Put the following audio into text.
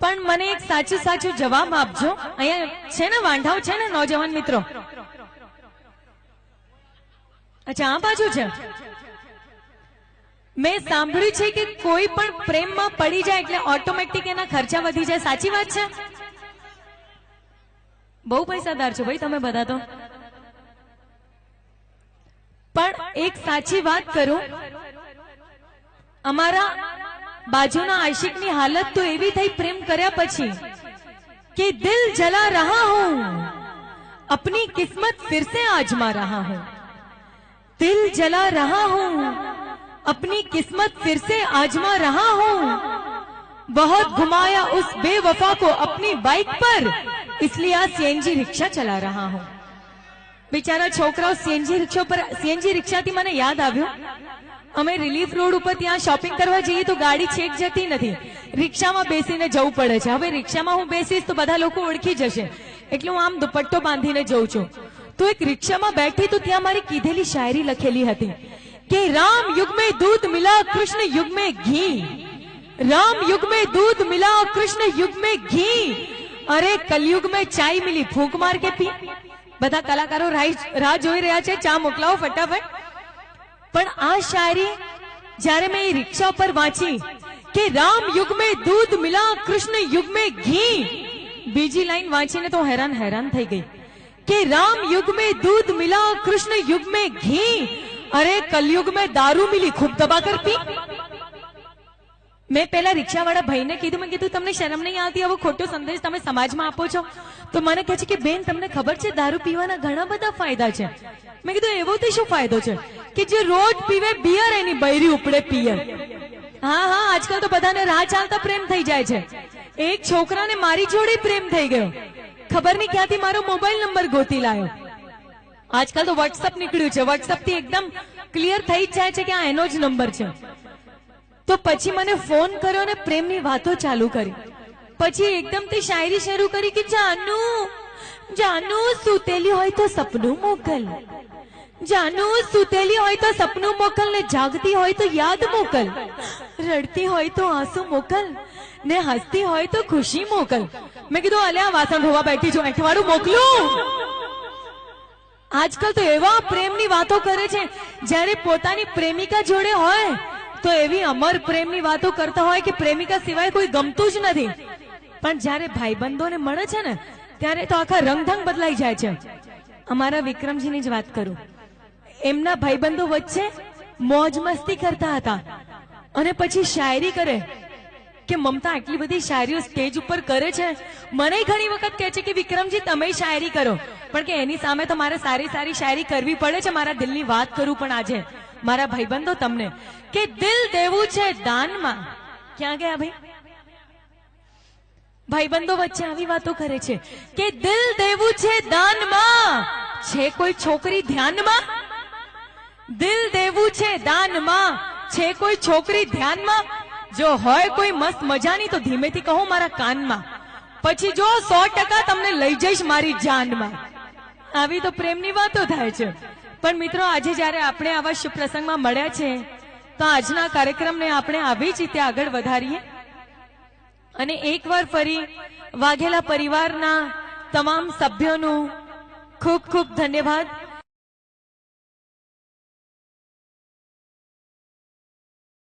પણ મને એક સાચું સાચું જવાબ આપજો। અહીંયા છે ને વાંઢાઓ છે ને નौजवान મિત્રો? અચ્છા, આ બાજુ છે। મેં સાંભળ્યું છે કે કોઈ પણ પ્રેમમાં પડી જાય એટલે ઓટોમેટિક એના ખર્ચા વધી જાય, સાચી વાત છે? બહુ પૈસાદાર છો ભાઈ તમે બધા તો। પણ એક સાચી વાત કરું, અમારા बाजूना आशिक की हालत तो एवी थई प्रेम कर्या पछी कि दिल जला रहा हूं, अपनी किस्मत फिर से आजमा रहा हूं। दिल जला रहा हूं, अपनी किस्मत फिर से आजमा रहा हूं। बहुत घुमाया उस बेवफा को अपनी बाइक पर, इसलिए आज सीएनजी रिक्शा चला रहा हूं। बिचारा छोकराओ सीएनजी रिक्शा थी मने याद आव्यो, અમે રિલીફ રોડ ઉપર ત્યાં શોપિંગ કરવા જઈએ તો ગાડી છેક જતી નથી, રિક્ષામાં બેસીને જવું પડે છે। હવે રિક્ષામાં હું બેસીશ તો બધા લોકો ઓળખી જશે એટલે હું આમ દુપટ્ટો બાંધીને જઉં છું। તો એક રિક્ષામાં બેઠી તો ત્યાં મારી કીધેલી શાયરી લખેલી હતી કે રામ युग में दूध मिला कृष्ण युग में घी, राम युग में दूध मिला कृष्ण युग में घी, अरे कलयुग में चाय मिली फूंक मार के पी। બધા કલાકારો રાહ જોઈ રહ્યા છે, ચા મોકલાવો ફટાફટ। पण आ शायरी जारे मैं रिक्शा पर वांची कि राम युग में दूध मिला कृष्ण युग में घी, बीजी लाइन वांची ने तो हैरान थई गई कि राम युग में दूध मिला कृष्ण युग में घी, अरे कलयुग में दारू मिली खूब दबाकर पी। मैं पहला रिक्शा वाला भाई ने कीधुं, मैं कीधुं तमने शरम नहीं आती, आवो खोटो संदेश तमे समाज में आपो छो? तो मने कहे छे कि बेन तमने खबर छे दारू पीवाना घणा बधा फायदा छे। मैं कीधुं एवो तो शुं फायदो छे कि जे रोज पीवे बियर एनी बૈરી ઉપડે પિયર। हाँ हाँ, आजकल तो बधाने राह चालता प्रेम थई जाय छे। एक छोकराने मारी जोड़े प्रेम थई गयो, खबर नहीं क्यांथी मारो मोबाइल नंबर गोती लायो। आजकल तो व्हाट्सएप निकळ्युं छे, व्हाट्सएप थी एकदम क्लियर थई ज जाय छे कि आ एनो ज नंबर छे। तो पछी मने फोन कर्यो ने प्रेमनी वातो चालू करी, पछी एकदम थी शायरी शरू करी कि जानू जानू सूतेली होय तो सपनू मोकल, जानू सूतेली होय तो सपनू मोकल ने जागती होय तो याद मोकल, रड़ती होय तो आंसू मोकल ने हसती होय तो खुशी मोकल। मैं कीधुं अल्या वासण धोवा बैठी छुं, अठवाडुं मोकलूं? आजकल तो एवा प्रेमनी वातो करे छे, ज्यारे पोतानी प्रेमिका जोड़े होय तो एवी अमर प्रेमनी वातो करता होय कि प्रेमिका सिवाय कोई गमतुं ज नथी। पण ज्यारे भाईबंधोने मळे छे ने त्यारे तो आखा रंगढंग बदलाई जाय छे। अमारा विक्रमजीनी ज वात करूं, एमना भाईबंधो वच्चे मौज मस्ती करता हता अने पछी शायरी करे कि ममता आटली बधी शायरीओ स्टेज उपर करे छे, मने घणी वखत कहे छे कि विक्रमजी तमे शायरी करो, पण के एनी सामे तो मारे सारी सारी शायरी करवी पड़े छे, मारा दिलनी वात करूं। पण आजे मारा भाईबंधो तमने के दिल देवुं छे दानमा, क्या गया भाई? भाईबंधो वच्चे आवी वातो करे छे के दिल देवुं छे दानमा, छे कोई छोकरी ध्यानमा? दिल देवुं छे दानमा, छे कोई छोकरी ध्यानमा? जो होय कोई मस्त मजानी तो धीमेथी कहो मारा कानमा, पछी जो 100% तमने लई जईश मारी जानमा। आवी तो प्रेमनी वातो थाय छे। पण मित्रों, आजे ज्यारे आपणे आवा शुभ प्रसंगमां मळ्या छे तो आजना कार्यक्रमने आपणे आवी ज रीते आगळ वधारीए અને એકવાર ફરી વાઘેલા પરિવારના તમામ સભ્યોનું ખૂબ ખૂબ ધન્યવાદ।